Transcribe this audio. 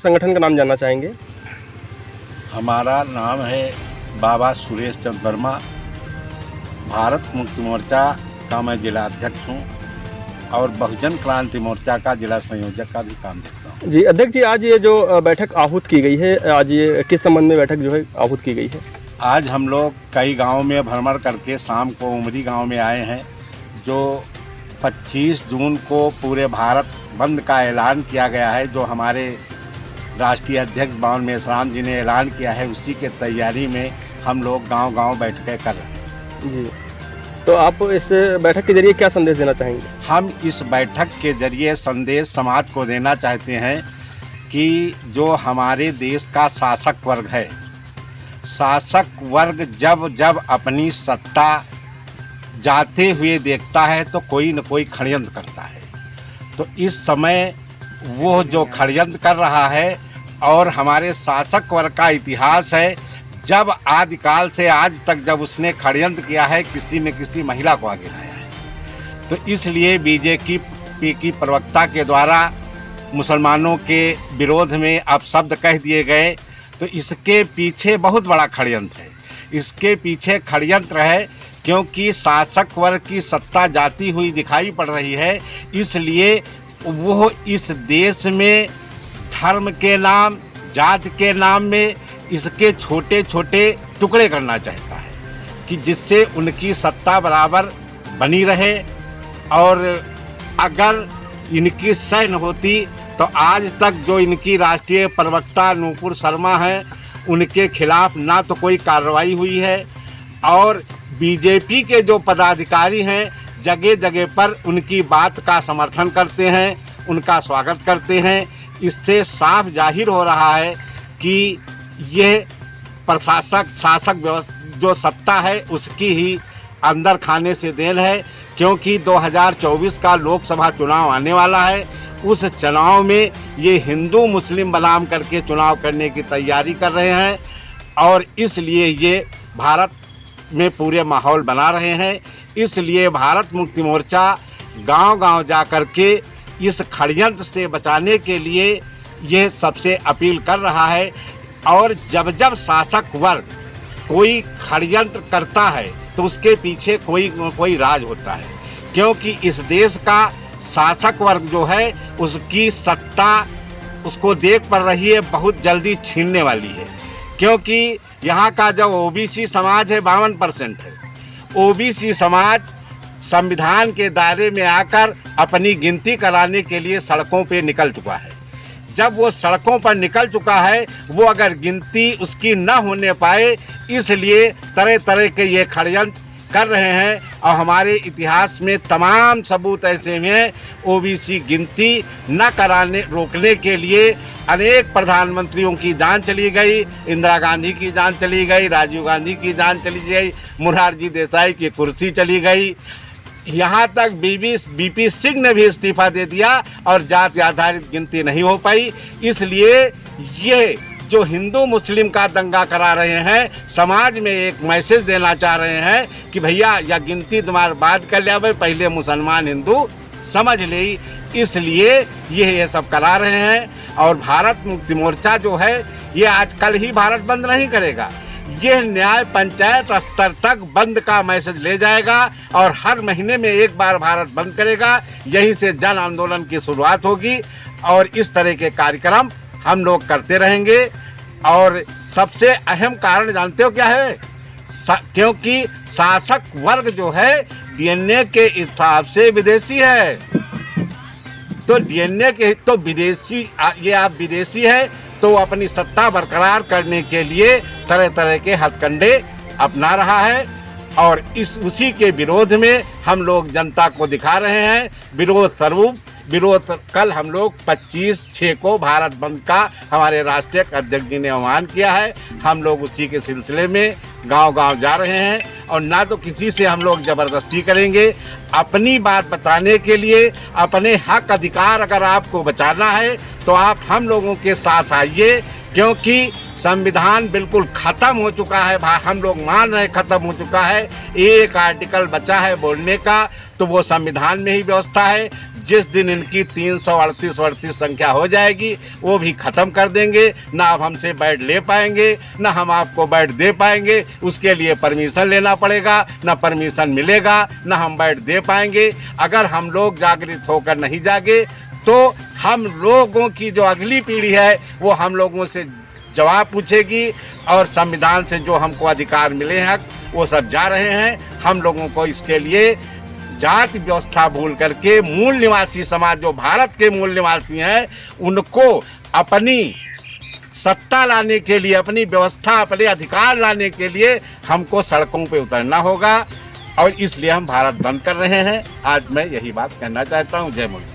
संगठन का नाम जानना चाहेंगे। हमारा नाम है बाबा सुरेश चंद्र वर्मा। भारत मुक्ति मोर्चा का मैं जिला अध्यक्ष हूँ और बहुजन क्रांति मोर्चा का जिला संयोजक का भी काम देखता हूँ। जी अध्यक्ष जी, आज ये जो बैठक आहूत की गई है, आज ये किस संबंध में बैठक जो है आहूत की गई है? आज हम लोग कई गांवों में भ्रमण करके शाम को उमरी गांव में आए हैं। जो 25 जून को पूरे भारत बंद का ऐलान किया गया है, जो हमारे राष्ट्रीय अध्यक्ष बावन मेश्राम जी ने ऐलान किया है, उसी के तैयारी में हम लोग गांव-गांव बैठकें कर रहे हैं। जी, तो आप इस बैठक के जरिए क्या संदेश देना चाहेंगे? हम इस बैठक के जरिए संदेश समाज को देना चाहते हैं कि जो हमारे देश का शासक वर्ग है, शासक वर्ग जब जब अपनी सत्ता जाते हुए देखता है तो कोई न कोई षड्यंत्र करता है। तो इस समय वो जो षड्यंत्र कर रहा है और हमारे शासक वर्ग का इतिहास है, जब आदिकाल से आज तक जब उसने षड्यंत्र किया है, किसी न किसी महिला को आगे लाया है। तो इसलिए बीजेपी की प्रवक्ता के द्वारा मुसलमानों के विरोध में अपशब्द कह दिए गए, तो इसके पीछे बहुत बड़ा षड्यंत्र है। इसके पीछे षड्यंत्र है क्योंकि शासक वर्ग की सत्ता जाती हुई दिखाई पड़ रही है, इसलिए वो इस देश में धर्म के नाम, जात के नाम में इसके छोटे छोटे टुकड़े करना चाहता है कि जिससे उनकी सत्ता बराबर बनी रहे। और अगर इनकी सहन होती तो आज तक जो इनकी राष्ट्रीय प्रवक्ता नूपुर शर्मा हैं, उनके खिलाफ ना तो कोई कार्रवाई हुई है और बीजेपी के जो पदाधिकारी हैं जगह जगह पर उनकी बात का समर्थन करते हैं, उनका स्वागत करते हैं। इससे साफ जाहिर हो रहा है कि ये शासक जो सत्ता है उसकी ही अंदर खाने से देन है, क्योंकि 2024 का लोकसभा चुनाव आने वाला है। उस चुनाव में ये हिंदू मुस्लिम बनाम करके चुनाव करने की तैयारी कर रहे हैं और इसलिए ये भारत में पूरे माहौल बना रहे हैं। इसलिए भारत मुक्ति मोर्चा गांव-गांव जा कर के इस षड्यंत्र से बचाने के लिए ये सबसे अपील कर रहा है। और जब जब शासक वर्ग कोई षड्यंत्र करता है तो उसके पीछे कोई राज होता है, क्योंकि इस देश का शासक वर्ग जो है उसकी सत्ता उसको देख पड़ रही है, बहुत जल्दी छीनने वाली है। क्योंकि यहाँ का जो ओबीसी समाज है 52% है। ओबीसी समाज संविधान के दायरे में आकर अपनी गिनती कराने के लिए सड़कों पे निकल चुका है। जब वो सड़कों पर निकल चुका है, वो अगर गिनती उसकी न होने पाए, इसलिए तरह तरह के ये षड्यंत्र कर रहे हैं। और हमारे इतिहास में तमाम सबूत ऐसे हैं, ओबीसी गिनती न कराने रोकने के लिए अनेक प्रधानमंत्रियों की जान चली गई, इंदिरा गांधी की जान चली गई, राजीव गांधी की जान चली गई, मोरारजी देसाई की कुर्सी चली गई, यहाँ तक बीपी सिंह ने भी इस्तीफा दे दिया और जाति आधारित गिनती नहीं हो पाई। इसलिए ये जो हिंदू मुस्लिम का दंगा करा रहे हैं, समाज में एक मैसेज देना चाह रहे हैं कि भैया यह गिनती तुम्हारे बाद कर लिया, भाई पहले मुसलमान हिंदू समझ ले। इसलिए ये सब करा रहे हैं। और भारत मुक्ति मोर्चा जो है ये आज कल ही भारत बंद नहीं करेगा, यह न्याय पंचायत स्तर तक बंद का मैसेज ले जाएगा और हर महीने में एक बार भारत बंद करेगा। यहीं से जन आंदोलन की शुरुआत होगी और इस तरह के कार्यक्रम हम लोग करते रहेंगे। और सबसे अहम कारण जानते हो क्या है? क्योंकि शासक वर्ग जो है डीएनए के हिसाब से विदेशी है, तो डीएनए के तो विदेशी, ये आप विदेशी है तो अपनी सत्ता बरकरार करने के लिए तरह तरह के हथकंडे अपना रहा है। और उसी के विरोध में हम लोग जनता को दिखा रहे हैं विरोध स्वरूप। कल हम लोग 25/6 को भारत बंद का हमारे राष्ट्रीय अध्यक्ष जी ने आह्वान किया है। हम लोग उसी के सिलसिले में गांव-गांव जा रहे हैं और ना तो किसी से हम लोग ज़बरदस्ती करेंगे। अपनी बात बताने के लिए, अपने हक अधिकार अगर आपको बचाना है तो आप हम लोगों के साथ आइए, क्योंकि संविधान बिल्कुल ख़त्म हो चुका है। हम लोग मान रहे ख़त्म हो चुका है। एक आर्टिकल बचा है बोलने का, तो वो संविधान में ही व्यवस्था है। जिस दिन इनकी 338 संख्या हो जाएगी वो भी ख़त्म कर देंगे। ना आप हमसे बैठ ले पाएंगे, ना हम आपको बैठ दे पाएंगे। उसके लिए परमिशन लेना पड़ेगा, ना परमिशन मिलेगा, ना हम बैठ दे पाएंगे। अगर हम लोग जागृत होकर नहीं जागे तो हम लोगों की जो अगली पीढ़ी है वो हम लोगों से जवाब पूछेगी, और संविधान से जो हमको अधिकार मिले हैं वो सब जा रहे हैं। हम लोगों को इसके लिए जाति व्यवस्था भूल करके मूल निवासी समाज, जो भारत के मूल निवासी हैं, उनको अपनी सत्ता लाने के लिए, अपनी व्यवस्था, अपने अधिकार लाने के लिए हमको सड़कों पे उतरना होगा, और इसलिए हम भारत बंद कर रहे हैं। आज मैं यही बात कहना चाहता हूँ। जय मोदी।